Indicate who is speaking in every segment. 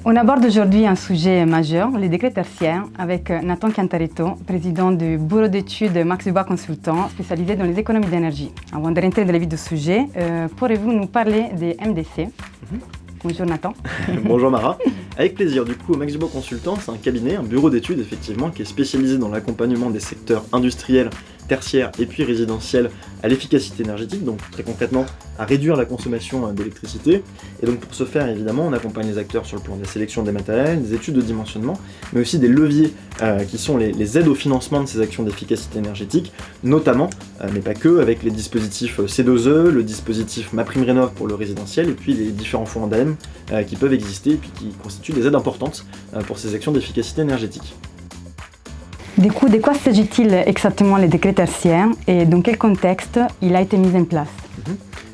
Speaker 1: On aborde aujourd'hui un sujet majeur, les décrets tertiaires, avec Nathan Cantaretto, président du bureau d'études Max Dubois Consultant, spécialisé dans les économies d'énergie. Avant de rentrer dans le vif du sujet, pourrez-vous nous parler des MDC? Bonjour Nathan.
Speaker 2: Bonjour Mara. Avec plaisir. Du coup, Max Dubois Consultant, c'est un cabinet, un bureau d'études effectivement, qui est spécialisé dans l'accompagnement des secteurs industriels, tertiaires et puis résidentiels à l'efficacité énergétique, donc très concrètement à réduire la consommation d'électricité. Et donc pour ce faire, évidemment, on accompagne les acteurs sur le plan des sélections des matériels, des études de dimensionnement, mais aussi des leviers qui sont les aides au financement de ces actions d'efficacité énergétique, notamment, mais pas que, avec les dispositifs C2E, le dispositif MaPrimeRénov' pour le résidentiel, et puis les différents fonds ADEME qui peuvent exister et puis qui constituent des aides importantes pour ces actions d'efficacité énergétique.
Speaker 1: Du coup, de quoi s'agit-il exactement les décrets tertiaires et dans quel contexte il a été mis en place?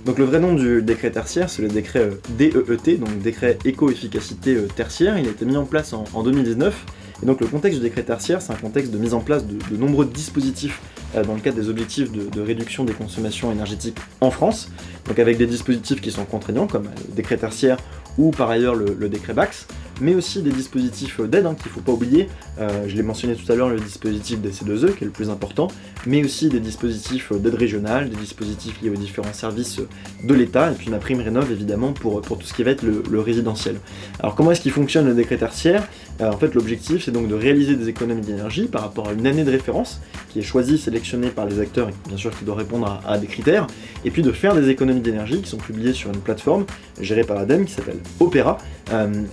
Speaker 2: Donc le vrai nom du décret tertiaire, c'est le décret DEET, donc décret éco-efficacité tertiaire. Il a été mis en place en 2019. Et donc le contexte du décret tertiaire, c'est un contexte de mise en place de nombreux dispositifs dans le cadre des objectifs de réduction des consommations énergétiques en France. Donc avec des dispositifs qui sont contraignants, comme le décret tertiaire ou par ailleurs le décret BAX, mais aussi des dispositifs d'aide qu'il ne faut pas oublier. Je l'ai mentionné tout à l'heure, le dispositif des C2E qui est le plus important, mais aussi des dispositifs d'aide régionale, des dispositifs liés aux différents services de l'État, et puis MaPrimeRénov' évidemment pour tout ce qui va être le résidentiel. Alors comment est-ce qu'il fonctionne le décret tertiaire? En fait l'objectif c'est donc de réaliser des économies d'énergie par rapport à une année de référence qui est choisie, sélectionnée par les acteurs et bien sûr qui doit répondre à des critères, et puis de faire des économies d'énergie qui sont publiées sur une plateforme gérée par l'ADEME qui s'appelle Opera.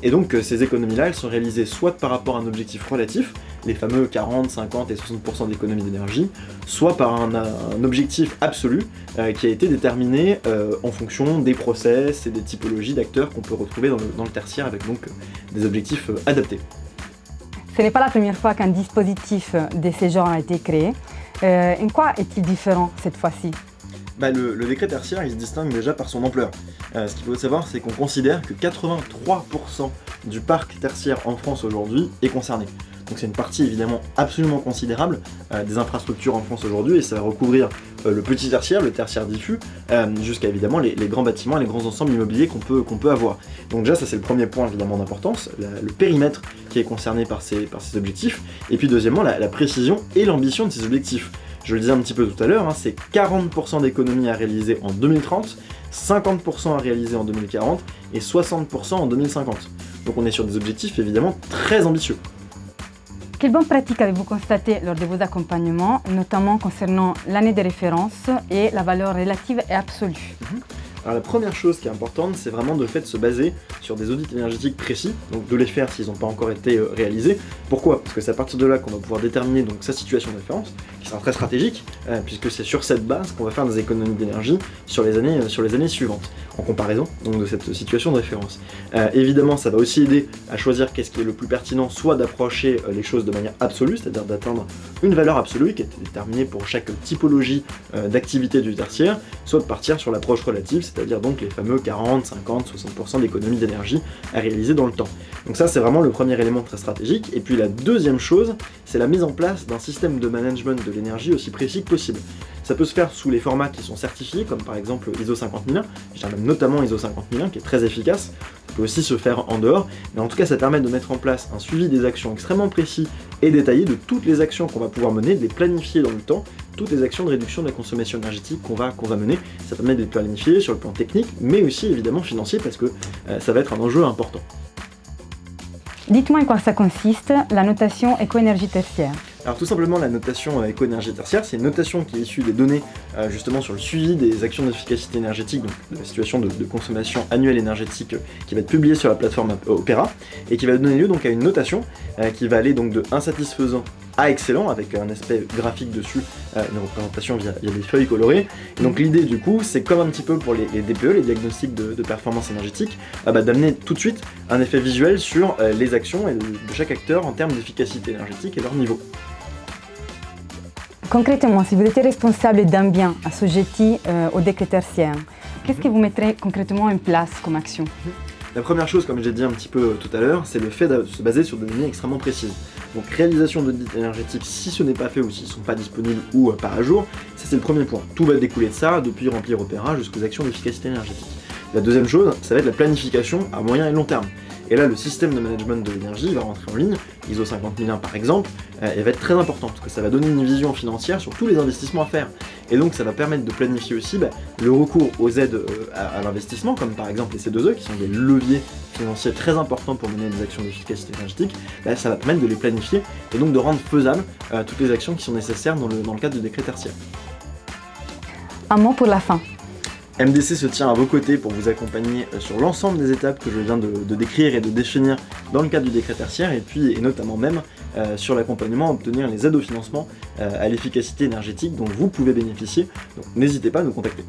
Speaker 2: Et donc ces économies-là, elles sont réalisées soit par rapport à un objectif relatif, les fameux 40, 50 et 60% d'économie d'énergie, soit par un objectif absolu qui a été déterminé en fonction des process et des typologies d'acteurs qu'on peut retrouver dans le tertiaire avec donc des objectifs adaptés.
Speaker 1: Ce n'est pas la première fois qu'un dispositif de ce genre a été créé. En quoi est-il différent cette fois-ci?
Speaker 2: Le décret tertiaire, il se distingue déjà par son ampleur. Ce qu'il faut savoir, c'est qu'on considère que 83% du parc tertiaire en France aujourd'hui est concerné. Donc c'est une partie évidemment absolument considérable des infrastructures en France aujourd'hui, et ça va recouvrir le petit tertiaire, le tertiaire diffus, jusqu'à évidemment les grands bâtiments et les grands ensembles immobiliers qu'on peut avoir. Donc déjà ça c'est le premier point évidemment d'importance, le périmètre qui est concerné par ces objectifs, et puis deuxièmement la précision et l'ambition de ces objectifs. Je le disais un petit peu tout à l'heure, c'est 40% d'économies à réaliser en 2030, 50% à réaliser en 2040 et 60% en 2050. Donc on est sur des objectifs évidemment très ambitieux.
Speaker 1: Quelles bonnes pratiques avez-vous constatées lors de vos accompagnements, notamment concernant l'année de référence et la valeur relative et absolue?
Speaker 2: Alors la première chose qui est importante, c'est vraiment de fait de se baser sur des audits énergétiques précis, donc de les faire s'ils n'ont pas encore été réalisés. Pourquoi? Parce que c'est à partir de là qu'on va pouvoir déterminer donc sa situation de référence, qui sera très stratégique, puisque c'est sur cette base qu'on va faire des économies d'énergie sur les années suivantes, en comparaison donc, de cette situation de référence. Évidemment, ça va aussi aider à choisir qu'est-ce qui est le plus pertinent, soit d'approcher les choses de manière absolue, c'est-à-dire d'atteindre une valeur absolue qui est déterminée pour chaque typologie d'activité du tertiaire, soit de partir sur l'approche relative, c'est-à-dire donc les fameux 40, 50, 60% d'économies d'énergie à réaliser dans le temps. Donc ça c'est vraiment le premier élément très stratégique. Et puis la deuxième chose, c'est la mise en place d'un système de management de l'énergie aussi précis que possible. Ça peut se faire sous les formats qui sont certifiés, comme par exemple ISO 50001, je dirais même notamment ISO 50001 qui est très efficace. Ça peut aussi se faire en dehors, mais en tout cas ça permet de mettre en place un suivi des actions extrêmement précis et détaillé de toutes les actions qu'on va pouvoir mener, de les planifier dans le temps, toutes les actions de réduction de la consommation énergétique qu'on va mener. Ça permet de les planifier sur le plan technique, mais aussi évidemment financier, parce que ça va être un enjeu important.
Speaker 1: Dites-moi en quoi ça consiste, la notation éco-énergie tertiaire.
Speaker 2: Alors tout simplement la notation éco-énergie tertiaire, c'est une notation qui est issue des données justement sur le suivi des actions d'efficacité énergétique, donc la situation de consommation annuelle énergétique qui va être publiée sur la plateforme Opera, et qui va donner lieu donc à une notation qui va aller donc de insatisfaisant à excellent, avec un aspect graphique dessus, une représentation via des feuilles colorées. Et donc l'idée du coup, c'est comme un petit peu pour les DPE, les diagnostics de performance énergétique, d'amener tout de suite un effet visuel sur les actions de chaque acteur en termes d'efficacité énergétique et leur niveau.
Speaker 1: Concrètement, si vous étiez responsable d'un bien assujetti au décret tertiaire, qu'est-ce que vous mettrez concrètement en place comme action?
Speaker 2: La première chose, comme j'ai dit un petit peu tout à l'heure, c'est le fait de se baser sur des données extrêmement précises. Donc réalisation d'audits énergétiques, si ce n'est pas fait ou s'ils ne sont pas disponibles ou pas à jour, ça c'est le premier point. Tout va découler de ça, depuis remplir Opera jusqu'aux actions d'efficacité énergétique. La deuxième chose, ça va être la planification à moyen et long terme. Et là, le système de management de l'énergie va rentrer en ligne, ISO 50001 par exemple, et va être très important, parce que ça va donner une vision financière sur tous les investissements à faire. Et donc ça va permettre de planifier aussi le recours aux aides à l'investissement, comme par exemple les C2E, qui sont des leviers financiers très importants pour mener des actions d'efficacité énergétique. Ça va permettre de les planifier et donc de rendre faisables toutes les actions qui sont nécessaires dans le cadre du décret tertiaire.
Speaker 1: Un mot pour la fin.
Speaker 2: MDC se tient à vos côtés pour vous accompagner sur l'ensemble des étapes que je viens de décrire et de définir dans le cadre du décret tertiaire, et notamment même sur l'accompagnement à obtenir les aides au financement à l'efficacité énergétique dont vous pouvez bénéficier. Donc n'hésitez pas à nous contacter.